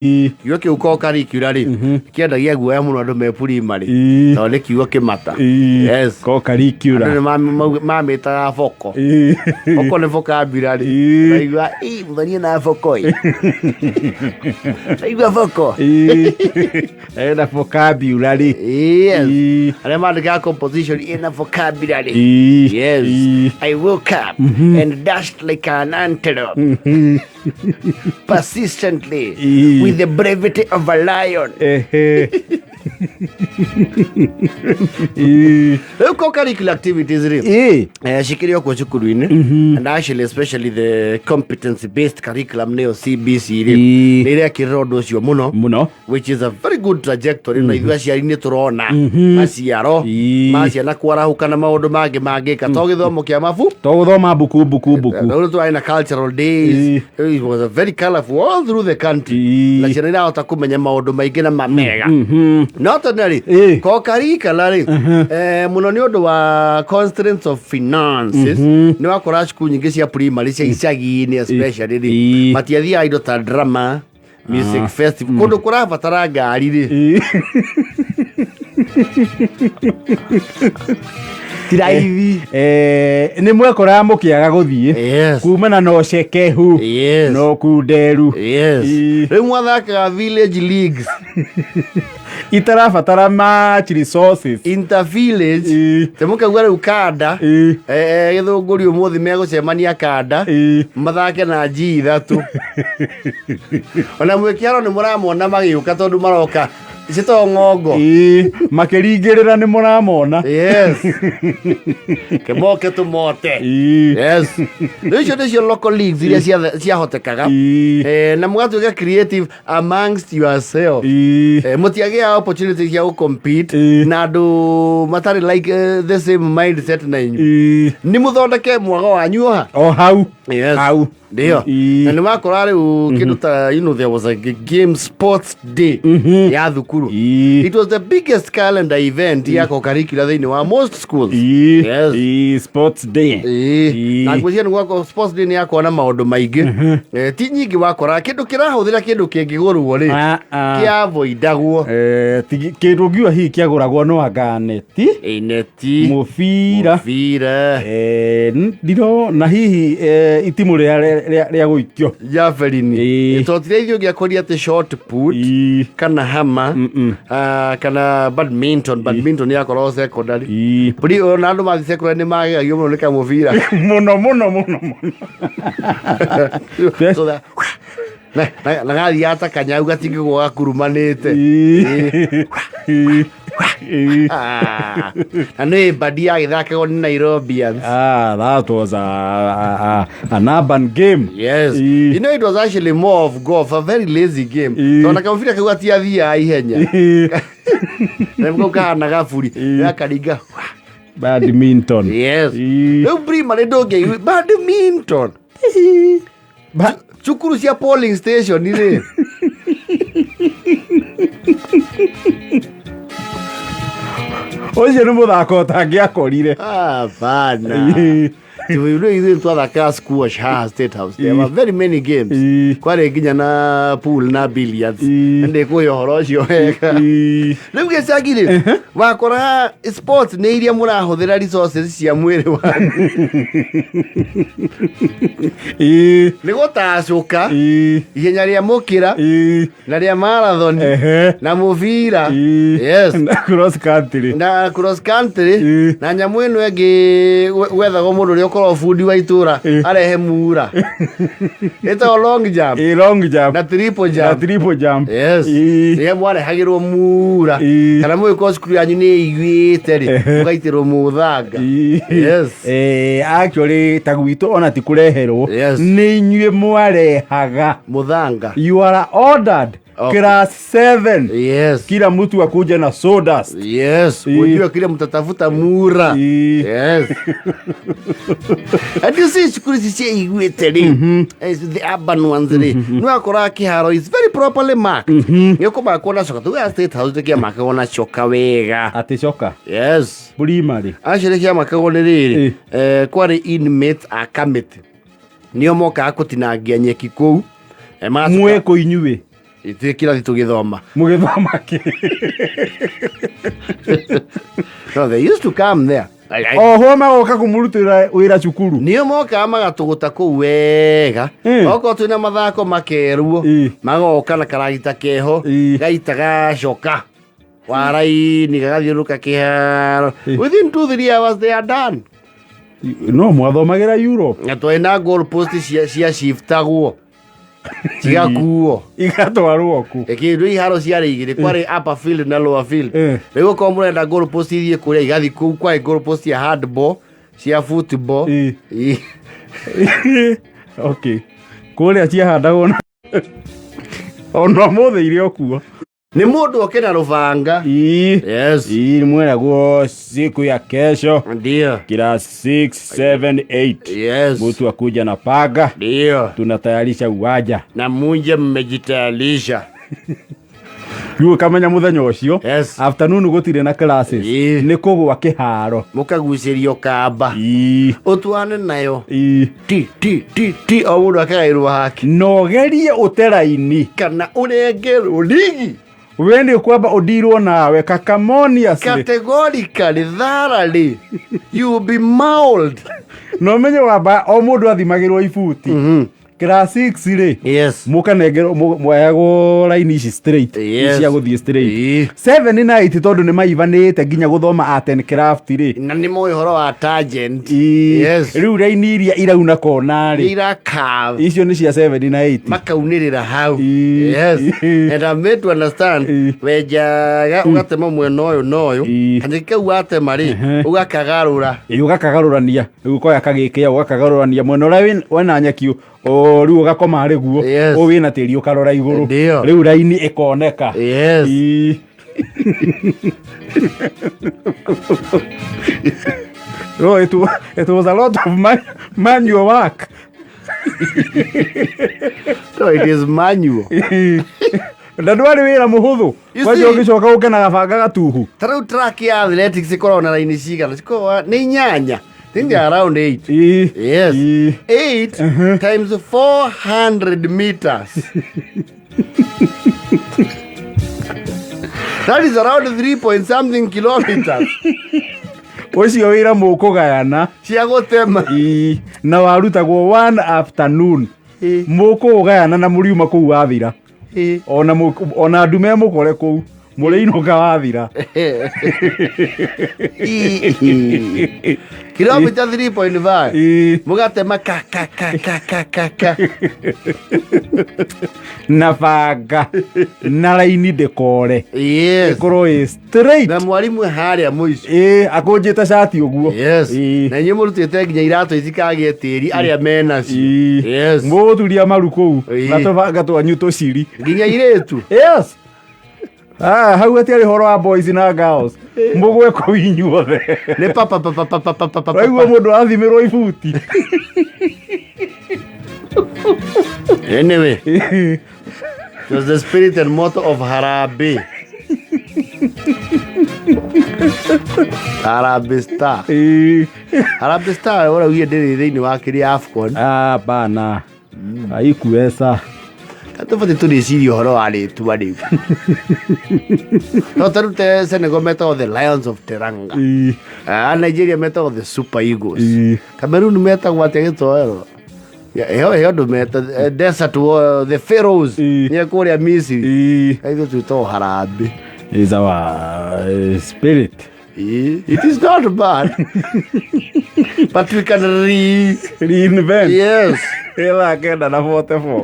kiugo kiu ko curricular ri kiendagia guoya muno andu me primary to ni kiugo kimata yes ko curricular andu mamita foko foko ni vocabulary aigua muthoni na foko aigua foko na vocabulary yes and mandika composition in a vocabulary yes I woke up and dashed like an antelope persistently with the brevity of a lion. Co-curricular activities shikirio kwa cukuru-ini and actually especially the competency based curriculum neo CBC nire kirodo cio muno which is a very good trajectory na ithu aciari ni turona maciaro maciana kwarahuka na maundu mangi to githomo kia mabu to guthoma buku no tu aina cultural days it was a very colorful all through the country na ciana irahota kumenya maundu maingi na mamega not ordinary co-curricular muno ni undu wa constraints of finances ni wakora cukuru nyingi cia primary cia icagi-ini especially matiathia indo ta drama music festival kundu kurabatara ngari ri tiraithi ni mwekora mukiaga guthie kumana no cekehu no kunderu ri mwathakaga village leagues itarabatara match resources inter village temukagwa riu kanda githunguri umuthi megucemania kanda mathake na njii ithatu ona mwikiaro ni muramona magiuka tondu maroka Sito ngogo makiringirira ni muramona yes kemoke tu mote yes these local leagues iria cia hotekaga na mugatuika creative amongst yourself mutiagia opportunities ya compete na andu matari like the same mindset na inyu ni muthondeke mwago wanyu hau yes hau ndio na ni makora riu kindu ta there was a game sports day ya thukuru it was the biggest calendar event ya co-curricular thini wa most schools yes sports day na kwisia ni gwako sports day ni yako na maundu maingi ti nyingi wakora kindu kirahuthira kindu kingigurwo ri kia voidagwo kindu ngiwa hi kiaguragwo no anga neti mufira ndiro na hihi itimu ria guikio javelin totire gya koria te shot put kana hama kana badminton ya koro secondary puri ona andu ma secondary ni magagio muno nika muvira muno so that na gari yata kanyau gatingi gwa kurumanite and badia githake on Nairobians that was an urban game yes it was actually more of golf, a very lazy game so na kamfira kwa tia ihenya na mkoka na gafuri ya kadiga badminton yes primary doge badminton chukuru cia polling station ile oje no muthako tangiakorire bana you know even to the squash state house there were very many games kware ginya na pool na billiards ende ko yohoro cio heka riu gecagire wakora sports ne iria murahuthira resources cia mwiri wa ni gutacuka ihenya ria mukira na ria marathon na muvira yes na cross country na nyamu eno enge wethago mundu ri okoro fundi wa itura arehe mura it's a long jump na triple jump yes ye mware hagirwo mura kana mwe ko skuru yanyu ni igwite ri mugaitirwo muthanga yes actually tagwito ona tikureherwo ni inyue mwarehaga muthanga you are ordered class 7 yes kila mtu akuja na sodas yes unajua kile mtatafuta mura yes and you see skuru si igwite ri the urban ones ri no akora kĩharo is very properly marked yokoma kona coka tu state house kia makona coka wega ati coka yes primary actually kia makona riri kwari inmates a committee nio moka akutinangia nyeki kou mwe ko inyue ithuĩ kĩrathi tũgĩthoma mũgĩthoma kĩ no they used to come there oho magoka kũmũrutĩra wĩra cukuru nĩo mokaga magatũgũta kũu wega okorwo twĩna mathako makerwo magoka na karagita keho gaita gacoka waraini gagathiũrũrũka kĩharo within 2-3 hours they are done no mwathomagĩra Europe na twĩna goal post cia shiftagwo cigakuo igatwarwo ku kĩndũ iharo ciarĩ igĩrĩ kwarĩ upper field na lower field rĩu okorwo mũrenda goal post ithiĩ kũrĩa igathi kũu kwarĩ goal post cia handball cia football okay kũrĩa ciahandagwo ona mũthĩ irĩ okuo nĩ mũndũ oke na rũbanga yes mweragwo siku ya kesho ndio class 6 7 8 yes mtu akuja na paga ndio tunatayarisha uwanja na munje mmejitayarisha Rĩu kamenya mũthenya ũcio yes afternoon gũtirĩ na classes nĩ kũgwa kĩharo mũkagucĩrio kamba ũtwane nayo ti o mũndũ akagaĩrwo haki nogerie ũteraini kana ũrengerwo ligi we nĩ kwamba ũndirwo nawe kakamonius categorically thoroughly you be mauled no menye wamba o mũndũ athimagĩrwo ibuti class 6 rĩ yes mũkanengerwo mwayagwo line ici straight cia gũthiĩ straight 7 na 8 tondũ nĩ maivanĩte nginya gũthoma art and craft rĩ na nĩ moĩ ũhoro wa tangent yes rĩu line iria irauna kona rĩ irakav icio nĩ cia 7 na 8 makaunĩrĩra hau yes and I'm made to understand wenjaga ũgatema mwena ũyũ na ũyũ kana kau watema rĩ ũgakagarũrania ũkoya kagĩkĩa ũgakagarũrania mwena ũrĩa wena nyeki rĩu ũgakoma rĩguo wĩna tĩri ũkarora igũrũ rĩu raini ĩkoneka yes no it was a lot of manual work so it is manual na ndwarĩ wĩra mũhũthũ kwanja ũgĩcoka ũke na gabanga gatuhu ta rĩu track ya athletics ĩkoragwo na raini cigana cikoragwo nĩ inyanya I think they are around 8 yes 8 times 400 meters that is around 3 kilometers ũcio wĩra mũkũgayana cia gũtema na warutagwo one afternoon mũkũgayana na mũriuma kũu wathira ona ndume mũkore kũu mũrĩinũka wathira kilomita 3.5 mũgatema ka na banga na raini ndĩkore ĩkorwo straight na mwarimũ harĩa mũico akũnjĩte cati ũguo na inyuĩ mũrutĩte nginya iratũ itikagĩe tĩri arĩa menacio mũgũturia maru kũu na tũbanga twanyu tũciri nginya irĩtu hau hatiarĩ horo wa boys na girls mũgwe kũu inyuothe nĩ papa waigua mũndũ athimĩrwo ibuti anyway it was the spirit and motto of Harambee Harambee Star Harambee Star ũraugie ndĩrĩ thĩinĩ wa kĩrĩa AFCON bana aikuesa tũbatiĩ tũrĩcirie ũhoro wa rĩtua rĩu no tarute Senegal metagwo the Lions of Teranga Nigeria metagwo the Super Eagles Cameroon metagwo atĩa gĩtoero heo ndũ meta Desert the Pharaohs nĩ kũrĩa Misiri kaitho twĩtagwo Harambee is our spirit it is not bad but we can reinvent yes ĩra kenda na 44